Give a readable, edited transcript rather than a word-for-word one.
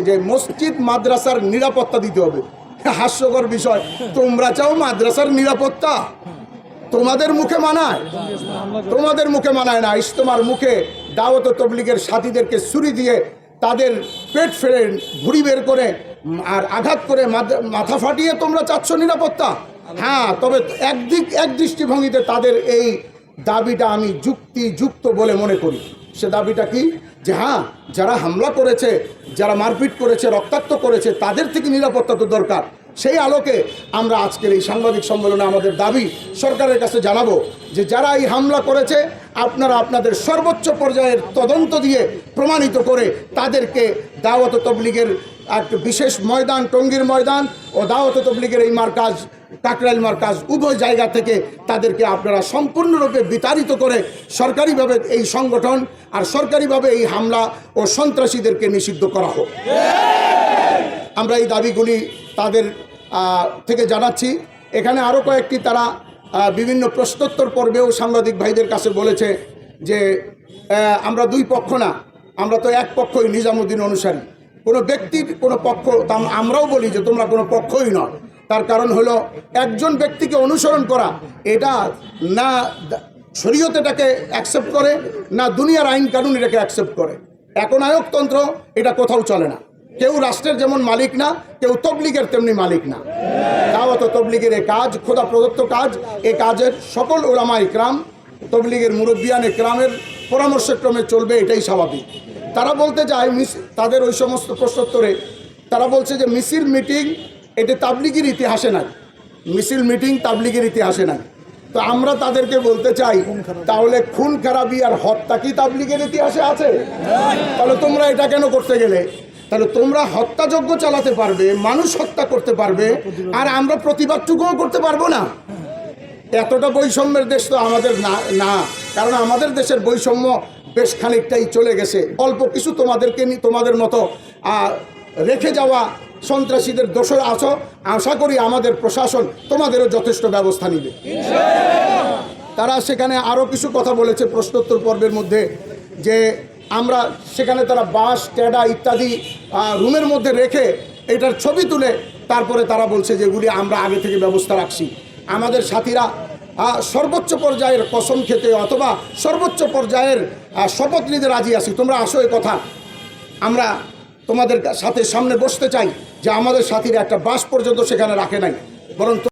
যে মসজিদ মাদ্রাসার নিরাপত্তা দিতে হবে। হাস্যকর বিষয়, তোমরা চাও মাদ্রাসার নিরাপত্তা? তোমাদের মুখে মানায়? তোমাদের মুখে মানায় না। ইজতেমার মুখে দাওয়াত ও তবলিগের সাথীদেরকে ছুরি দিয়ে তাদের পেট ফেড়ে ভুঁড়ি বের করে আর আঘাত করে মাথা ফাটিয়ে তোমরা চাচ্ছ নিরাপত্তা? হ্যাঁ, তবে এক দৃষ্টিভঙ্গিতে তাদের এই দাবিটা আমি যুক্তিযুক্ত বলে মনে করি। সে দাবিটা কি? যে হ্যাঁ, যারা হামলা করেছে, যারা মারপিট করেছে, রক্তাক্ত করেছে, তাদের থেকে নিরাপত্তা তো দরকার। সেই আলোকে আমরা আজকের এই সাংবাদিক সম্মেলনে আমাদের দাবি সরকারের কাছে জানাবো যে যারা এই হামলা করেছে, আপনারা আপনাদের সর্বোচ্চ পর্যায়ের তদন্ত দিয়ে প্রমাণিত করে তাদেরকে দাওয়াত তবলিগের এক বিশেষ ময়দান, টঙ্গীর ময়দান ও দাওয়াত তবলিগের এই মার্কাজ, কাকরাইল মার্কাজ, উভয় জায়গা থেকে তাদেরকে আপনারা সম্পূর্ণরূপে বিতাড়িত করে সরকারিভাবে এই সংগঠন আর সরকারিভাবে এই হামলা ও সন্ত্রাসীদেরকে নিষিদ্ধ করা হোক। আমরা এই দাবিগুলি তাদের থেকে জানাচ্ছি। এখানে আরও কয়েকটি তারা বিভিন্ন প্রশ্নোত্তর পর্বেও সাংবাদিক ভাইদের কাছে বলেছে যে আমরা দুই পক্ষ না, আমরা তো এক পক্ষই নিজামুদ্দিন অনুসারী, কোনো ব্যক্তির কোনো পক্ষ। আমরাও বলি যে তোমরা কোনো পক্ষই নয়। তার কারণ হলো একজন ব্যক্তিকে অনুসরণ করা, এটা না শরীয়ত এটাকে অ্যাকসেপ্ট করে, না দুনিয়ার আইন কানুন এটাকে অ্যাকসেপ্ট করে। একনায়কতন্ত্র এটা কোথাও চলে না। কেউ রাষ্ট্রের যেমন মালিক না, কেউ তবলিগের তেমনি মালিক না। দাওয়াত তবলিগের এই কাজ খোদা প্রদত্ত কাজ। এই কাজের সকল উলামা ইকরাম, তবলিগের মুরব্বিয়ান ইকরামের পরামর্শক্রমে চলবে, এটাই স্বাভাবিক। তারা বলতে চায়, তাদের ওই সমস্ত প্রশ্নোত্তরে তারা বলছে যে মিছিল মিটিং এটা তাবলিগের ইতিহাসে নাই, মিছিল মিটিং তাবলিগের ইতিহাসে নাই। তো আমরা তাদেরকে বলতে চাই, তাহলে খুন খারাপি আর হত্যা কি তাবলিগের ইতিহাসে আছে? তাহলে তোমরা এটা কেন করতে গেলে? তাহলে তোমরা হত্যাযজ্ঞ চালাতে পারবে, মানুষ হত্যা করতে পারবে, আর আমরা প্রতিবাদটুকুও করতে পারবো না? এতটা বৈষম্যের দেশ তো আমাদের না। কারণ আমাদের দেশের বৈষম্য বেশ খানিকটাই চলে গেছে। অল্প কিছু তোমাদেরকে তোমাদের মতো রেখে যাওয়া সন্ত্রাসীদের দোষর আছো। আশা করি আমাদের প্রশাসন তোমাদেরও যথেষ্ট ব্যবস্থা নিবে। তারা সেখানে আরও কিছু কথা বলেছে প্রশ্নোত্তর পর্বের মধ্যে, যে আমরা সেখানে তারা বাঁশ, টেডা ইত্যাদি রুমের মধ্যে রেখে এটার ছবি তুলে তারপরে তারা বলছে যেগুলি আমরা আগে থেকে ব্যবস্থা রাখছি। আমাদের সাথীরা সর্বোচ্চ পর্যায়ের কসম খেতে অথবা সর্বোচ্চ পর্যায়ের শপথ নিতে রাজি আছি। তোমরা আসো, এ কথা আমরা তোমাদের সাথে সামনে বসতে চাই যে আমাদের সাথীরা একটা বাঁশ পর্যন্ত সেখানে রাখে নাই, বরং